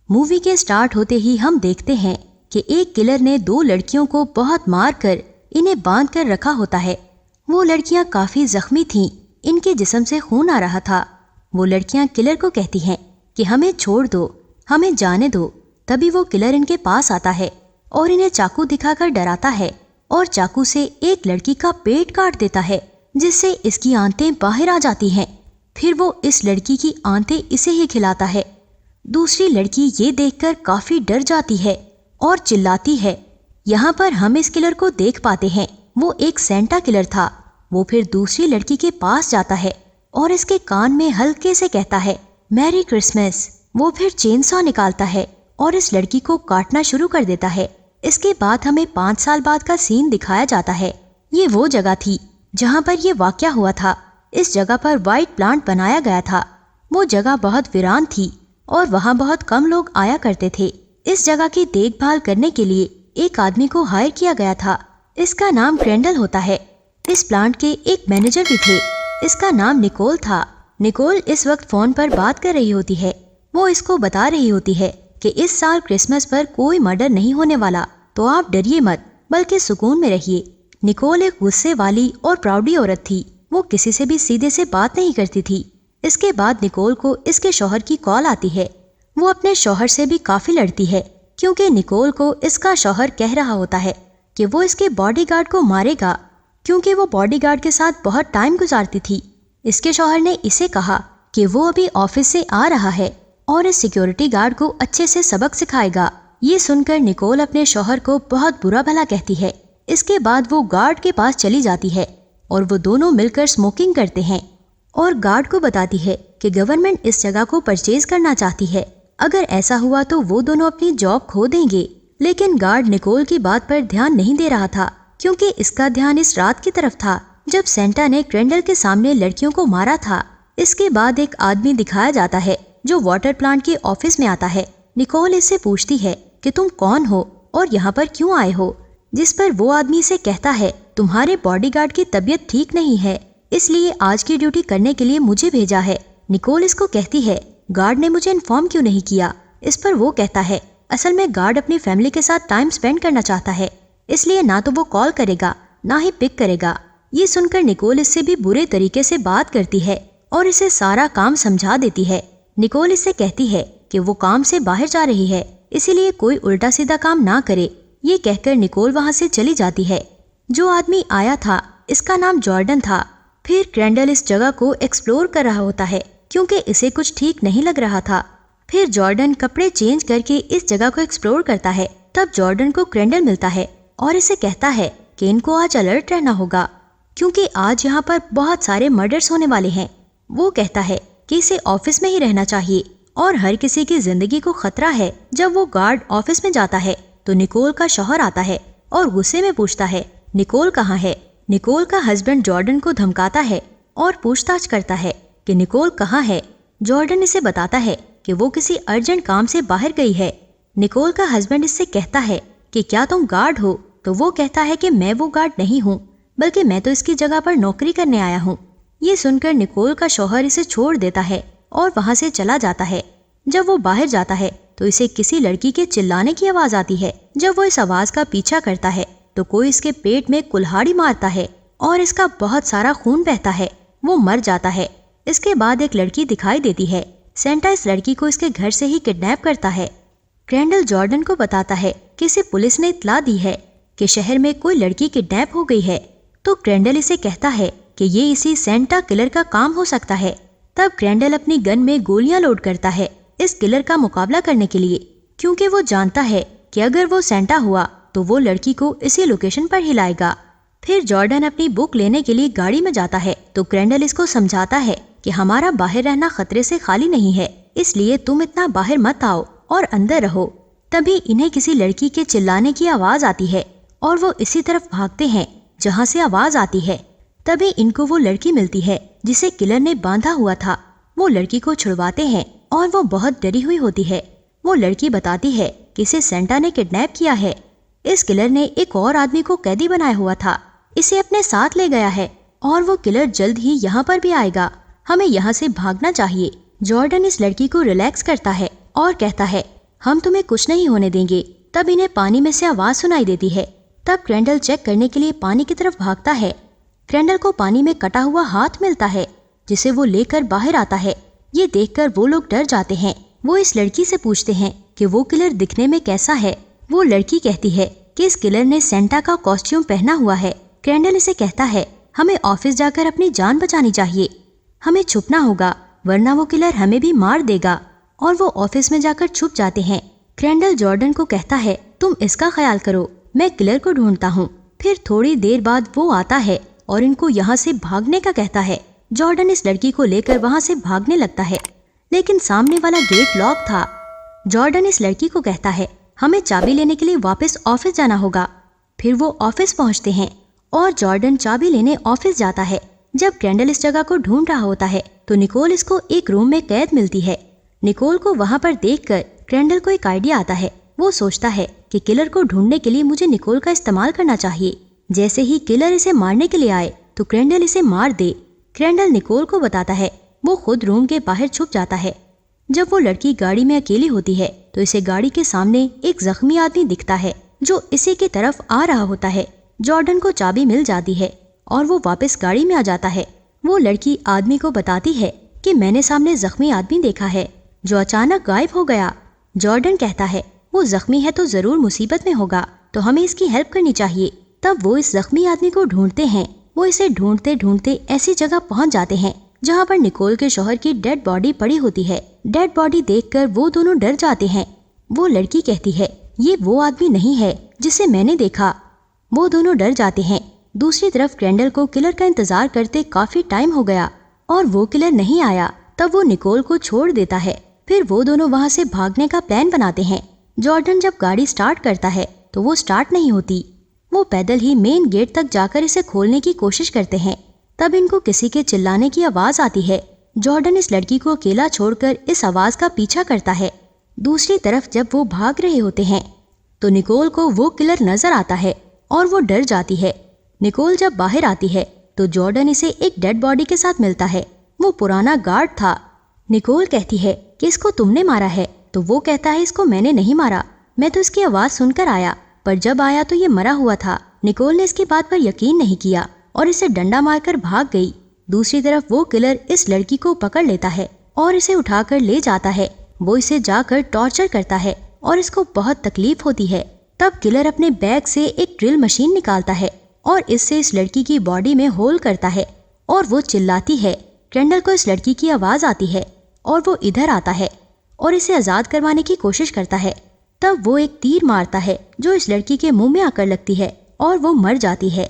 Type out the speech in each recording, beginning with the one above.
Movie के start होते ही हम देखते हैं कि एक किलर ने दो लड़कियों को बहुत मार कर इन्हें बांध कर रखा होता है। वो लड़कियां काफी जख्मी थीं, इनके जिस्म से खून आ रहा था। वो लड़कियां किलर को कहती हैं कि हमें छोड़ दो, हमें जाने दो। तभी वो किलर इनके पास आता है और इन्हें चाकू दिखाकर डराता है और चाकू से एक लड़की का पेट काट देता है, जिससे इसकी आंतें बाहर आ जाती हैं। फिर वो इस लड़की की आंतें इसे ही खिलाता है। दूसरी लड़की ये देखकर काफी डर जाती है और चिल्लाती है। यहाँ पर हम इस किलर को देख पाते हैं, वो एक सेंटा किलर था। वो फिर दूसरी लड़की के पास जाता है और इसके कान में हल्के से कहता है मैरी क्रिसमस। वो फिर चेनसॉ निकालता है और इस लड़की को काटना शुरू कर देता है। इसके बाद हमें 5 साल बाद का सीन दिखाया जाता है। ये वो जगह थी जहाँ पर ये वाकया हुआ था। इस जगह पर व्हाइट प्लांट बनाया गया था। वो जगह बहुत वीरान थी और वहाँ बहुत कम लोग आया करते थे। इस जगह की देखभाल करने के लिए एक आदमी को हायर किया गया था। इसका नाम ग्रेंडल होता है। इस प्लांट के एक मैनेजर भी थे, इसका नाम निकोल था। निकोल इस वक्त फोन पर बात कर रही होती है। वो इसको बता रही होती है कि इस साल क्रिसमस पर कोई मर्डर नहीं होने वाला, तो आप डरिए मत, बल्कि सुकून में रहिए। निकोल एक गुस्से वाली और प्राउडी औरत थी। वो किसी से भी सीधे से बात नहीं करती थी। इसके बाद निकोल को इसके शौहर की कॉल आती है। वो अपने शौहर से भी काफी लड़ती है, क्योंकि निकोल को इसका शौहर कह रहा होता है कि वो इसके बॉडीगार्ड को मारेगा, क्योंकि वो बॉडीगार्ड के साथ बहुत टाइम गुजारती थी। इसके शौहर ने इसे कहा कि वो अभी ऑफिस से आ रहा है और इस सिक्योरिटी गार्ड को अच्छे से सबक सिखाएगा। ये सुनकर निकोल अपने शौहर को बहुत बुरा भला कहती है। इसके बाद वो गार्ड के पास चली जाती है और वो दोनों मिलकर स्मोकिंग करते हैं और गार्ड को बताती है कि गवर्नमेंट इस जगह को परचेज करना चाहती है। अगर ऐसा हुआ तो वो दोनों अपनी जॉब खो देंगे। लेकिन गार्ड निकोल की बात पर ध्यान नहीं दे रहा था, क्योंकि इसका ध्यान इस रात की तरफ था जब सेंटा ने ग्रेंडल के सामने लड़कियों को मारा था। इसके बाद एक आदमी दिखाया जाता है जो वाटर प्लांट के ऑफिस में आता है। निकोल इससे पूछती है कि तुम कौन हो और यहाँ पर क्यों आए हो, जिस पर वो आदमी से कहता है तुम्हारे बॉडीगार्ड की तबीयत ठीक नहीं है, इसलिए आज की ड्यूटी करने के लिए मुझे भेजा है। निकोल इसको कहती है गार्ड ने मुझे इन्फॉर्म क्यों नहीं किया। इस पर वो कहता है असल में गार्ड अपनी फैमिली के साथ टाइम स्पेंड करना चाहता है, इसलिए ना तो वो कॉल करेगा ना ही पिक करेगा। ये सुनकर निकोल इससे भी बुरे तरीके से बात करती है और इसे सारा काम समझा देती है। निकोल इससे कहती है कि वो काम से बाहर जा रही है, इसीलिए कोई उल्टा सीधा काम ना करे। ये कहकर निकोल वहाँ से चली जाती है। जो आदमी आया था इसका नाम जॉर्डन था। फिर ग्रेंडल इस जगह को एक्सप्लोर कर रहा होता है, क्योंकि इसे कुछ ठीक नहीं लग रहा था। फिर जॉर्डन कपड़े चेंज करके इस जगह को एक्सप्लोर करता है। तब जॉर्डन को ग्रेंडल मिलता है और इसे कहता है कि इनको आज अलर्ट रहना होगा, क्योंकि आज यहाँ पर बहुत सारे मर्डर्स होने वाले हैं। वो कहता है कि इसे ऑफिस में ही रहना चाहिए और हर किसी की जिंदगी को खतरा है। जब वो गार्ड ऑफिस में जाता है तो निकोल का शौहर आता है और गुस्से में पूछता है निकोल कहाँ है। निकोल का हस्बैंड जॉर्डन को धमकाता है और पूछताछ करता है कि निकोल कहाँ है। जॉर्डन इसे बताता है कि वो किसी अर्जेंट काम से बाहर गई है। निकोल का हस्बैंड इससे कहता है कि क्या तुम गार्ड हो, तो वो कहता है कि मैं वो गार्ड नहीं हूँ, बल्कि मैं तो इसकी जगह पर नौकरी करने आया हूँ। ये सुनकर निकोल का शौहर इसे छोड़ देता है और वहाँ से चला जाता है। जब वो बाहर जाता है तो इसे किसी लड़की के चिल्लाने की आवाज आती है। जब वो इस आवाज का पीछा करता है तो कोई इसके पेट में कुल्हाड़ी मारता है और इसका बहुत सारा खून बहता है। वो मर जाता है। इसके बाद एक लड़की दिखाई देती है। सेंटा इस लड़की को इसके घर से ही किडनैप करता है। ग्रेंडल जॉर्डन को बताता है कि इसे पुलिस ने इत्तला दी है कि शहर में कोई लड़की किडनैप हो गई है। तो ग्रेंडल इसे कहता है कि ये इसी सेंटा किलर का काम हो सकता है। तब ग्रेंडल अपनी गन में गोलियां लोड करता है इस किलर का मुकाबला करने के लिए, क्योंकि वो जानता है कि अगर वो सेंटा हुआ तो वो लड़की को इसी लोकेशन पर ही लाएगा। फिर जॉर्डन अपनी बुक लेने के लिए गाड़ी में जाता है तो ग्रेंडल इसको समझाता है कि हमारा बाहर रहना खतरे से खाली नहीं है, इसलिए तुम इतना बाहर मत आओ और अंदर रहो। तभी इन्हें किसी लड़की के चिल्लाने की आवाज आती है और वो इसी तरफ भागते हैं जहाँ से आवाज आती है। तभी इनको वो लड़की मिलती है जिसे किलर ने बांधा हुआ था। वो लड़की को छुड़वाते हैं और वो बहुत डरी हुई होती है। वो लड़की बताती है कि इसे सेंटा ने किडनैप किया है। इस किलर ने एक और आदमी को कैदी बनाया हुआ था, इसे अपने साथ ले गया है और वो किलर जल्द ही यहाँ पर भी आएगा। हमें यहाँ से भागना चाहिए। जॉर्डन इस लड़की को रिलैक्स करता है और कहता है हम तुम्हें कुछ नहीं होने देंगे। तब इन्हें पानी में से आवाज सुनाई देती है। तब क्रेंडल चेक करने के लिए पानी की तरफ भागता है। क्रेंडल को पानी में कटा हुआ हाथ मिलता है, जिसे वो लेकर बाहर आता है। ये देखकर वो लोग डर जाते हैं। वो इस लड़की से पूछते हैं कि वो किलर दिखने में कैसा है। वो लड़की कहती है कि इस किलर ने सेंटा का कॉस्ट्यूम पहना हुआ है। क्रेंडल इसे कहता है, हमें ऑफिस जाकर अपनी जान बचानी चाहिए। हमें छुपना होगा, वरना वो किलर हमें भी मार देगा। और वो ऑफिस में जाकर छुप जाते हैं। क्रेंडल जॉर्डन को कहता है, तुम इसका ख्याल करो, मैं किलर को ढूंढता हूँ। फिर थोड़ी देर बाद वो आता है और इनको यहाँ से भागने का कहता है। जॉर्डन इस लड़की को लेकर वहाँ से भागने लगता है, लेकिन सामने वाला गेट लॉक था। जॉर्डन इस लड़की को कहता है, हमें चाबी लेने के लिए वापस ऑफिस जाना होगा। फिर वो ऑफिस पहुँचते हैं और जॉर्डन चाबी लेने ऑफिस जाता है। जब क्रेंडल इस जगह को ढूंढ रहा होता है तो निकोल इसको एक रूम में कैद मिलती है। निकोल को वहाँ पर देखकर क्रेंडल को एक आइडिया आता है। वो सोचता है कि किलर को ढूंढने के लिए मुझे निकोल का इस्तेमाल करना चाहिए। जैसे ही किलर इसे मारने के लिए आए तो क्रेंडल इसे मार दे। क्रेंडल निकोल को बताता है। वो खुद रूम के बाहर छुप जाता है। जब वो लड़की गाड़ी में अकेली होती है तो इसे गाड़ी के सामने एक जख्मी आदमी दिखता है जो इसी की तरफ आ रहा होता है। जॉर्डन को चाबी मिल जाती है और वो वापस गाड़ी में आ जाता है। वो लड़की आदमी को बताती है कि मैंने सामने जख्मी आदमी देखा है जो अचानक गायब हो गया। जॉर्डन कहता है, वो जख्मी है तो जरूर मुसीबत में होगा, तो हमें इसकी हेल्प करनी चाहिए। तब वो इस जख्मी आदमी को ढूंढते हैं। वो इसे ढूंढते ढूंढते ऐसी जगह पहुंच जाते हैं जहां पर निकोल के शौहर की डेड बॉडी पड़ी होती है। डेड बॉडी देखकर वो दोनों डर जाते हैं। वो लड़की कहती है, ये वो आदमी नहीं है जिसे मैंने देखा। वो दोनों डर जाते हैं। दूसरी तरफ क्रेंडल को किलर का इंतजार करते काफी टाइम हो गया और वो किलर नहीं आया। तब वो निकोल को छोड़ देता है। फिर वो दोनों वहां से भागने का प्लान बनाते हैं। जॉर्डन जब गाड़ी स्टार्ट करता है तो वो स्टार्ट नहीं होती। वो पैदल ही मेन गेट तक जाकर इसे खोलने की कोशिश करते हैं। तब इनको किसी के चिल्लाने की आवाज आती है। जॉर्डन इस लड़की को अकेला छोड़कर इस आवाज का पीछा करता है। दूसरी तरफ जब वो भाग रहे होते हैं तो निकोल को वो किलर नजर आता है और वो डर जाती है। निकोल जब बाहर आती है तो जॉर्डन इसे एक डेड बॉडी के साथ मिलता है। वो पुराना गार्ड था। निकोल कहती है कि इसको तुमने मारा है, तो वो कहता है, इसको मैंने नहीं मारा, मैं तो इसकी आवाज सुनकर आया, पर जब आया तो ये मरा हुआ था। निकोल ने इसकी बात पर यकीन नहीं किया और इसे डंडा मारकर भाग गई। दूसरी तरफ वो किलर इस लड़की को पकड़ लेता है और इसे उठाकर ले जाता है। वो इसे जाकर टॉर्चर करता है और इसको बहुत तकलीफ होती है। तब किलर अपने बैग से एक ड्रिल मशीन निकालता है और इससे इस लड़की की बॉडी में होल करता है और वो चिल्लाती है। क्रेंडल को इस लड़की की आवाज आती है और वो इधर आता है और इसे आजाद करवाने की कोशिश करता है। तब वो एक तीर मारता है जो इस लड़की के मुंह में आकर लगती है और वो मर जाती है।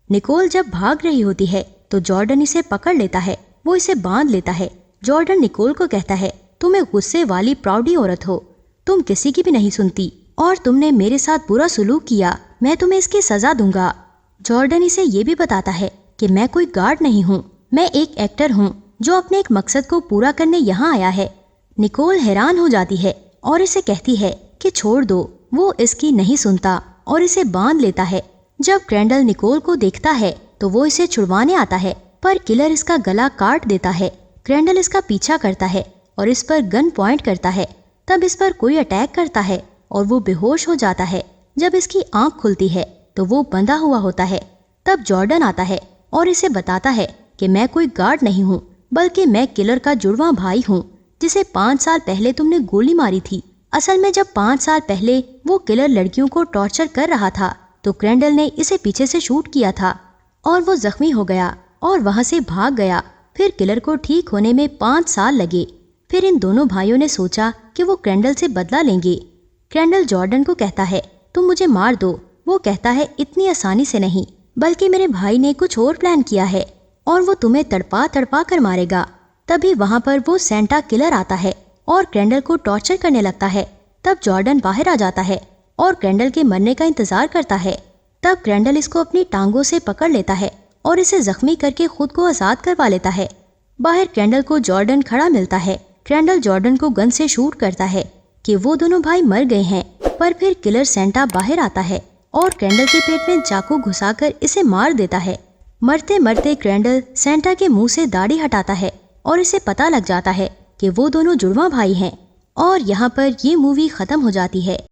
निकोल जब भाग रही होती है तो जॉर्डन इसे पकड़ लेता है। वो इसे बांध लेता है। जॉर्डन निकोल को कहता है, तुम एक गुस्से वाली प्राउडी औरत हो, तुम किसी की भी नहीं सुनती और तुमने मेरे साथ बुरा सुलूक किया, मैं तुम्हें इसकी सजा दूंगा। जॉर्डन इसे ये भी बताता है कि मैं कोई गार्ड नहीं हूँ, मैं एक एक्टर हूँ जो अपने एक मकसद को पूरा करने यहाँ आया है। निकोल हैरान हो जाती है और इसे कहती है कि छोड़ दो। वो इसकी नहीं सुनता और इसे बांध लेता है। जब क्रेंडल निकोल को देखता है तो वो इसे छुड़वाने आता है, पर किलर इसका गला काट देता है। क्रेंडल इसका पीछा करता है और इस पर गन पॉइंट करता है। तब इस पर कोई अटैक करता है और वो बेहोश हो जाता है। जब इसकी आंख खुलती है तो वो बंधा हुआ होता है। तब जॉर्डन आता है और इसे बताता है कि मैं कोई गार्ड नहीं हूँ, बल्कि मैं किलर का जुड़वा भाई हूँ जिसे 5 साल पहले तुमने गोली मारी थी। असल में जब 5 साल पहले वो किलर लड़कियों को टॉर्चर कर रहा था तो क्रेंडल ने इसे पीछे से शूट किया था और वो जख्मी हो गया और वहां से भाग गया। फिर किलर को ठीक होने में 5 साल लगे। फिर इन दोनों भाइयों ने सोचा कि वो क्रेंडल से बदला लेंगे। क्रेंडल जॉर्डन को कहता है, तुम मुझे मार दो। वो कहता है, इतनी आसानी से नहीं, बल्कि मेरे भाई ने कुछ और प्लान किया है और वो तुम्हें तड़पा तड़पा कर मारेगा। तभी वहां पर वो सेंटा किलर आता है और क्रेंडल को टॉर्चर करने लगता है। तब जॉर्डन बाहर आ जाता है और क्रेंडल के मरने का इंतजार करता है। तब क्रेंडल इसको अपनी टांगों से पकड़ लेता है और इसे जख्मी करके खुद को आजाद करवा लेता है। बाहर क्रेंडल को जॉर्डन खड़ा मिलता है। क्रेंडल जॉर्डन को गन से शूट करता है कि वो दोनों भाई मर गए हैं, पर फिर किलर सेंटा बाहर आता है और क्रेंडल के पेट में चाकू घुसाकर इसे मार देता है। मरते मरते क्रेंडल सेंटा के मुंह से दाढ़ी हटाता है और इसे पता लग जाता है कि वो दोनों जुड़वा भाई हैं और यहाँ पर ये मूवी खत्म हो जाती है।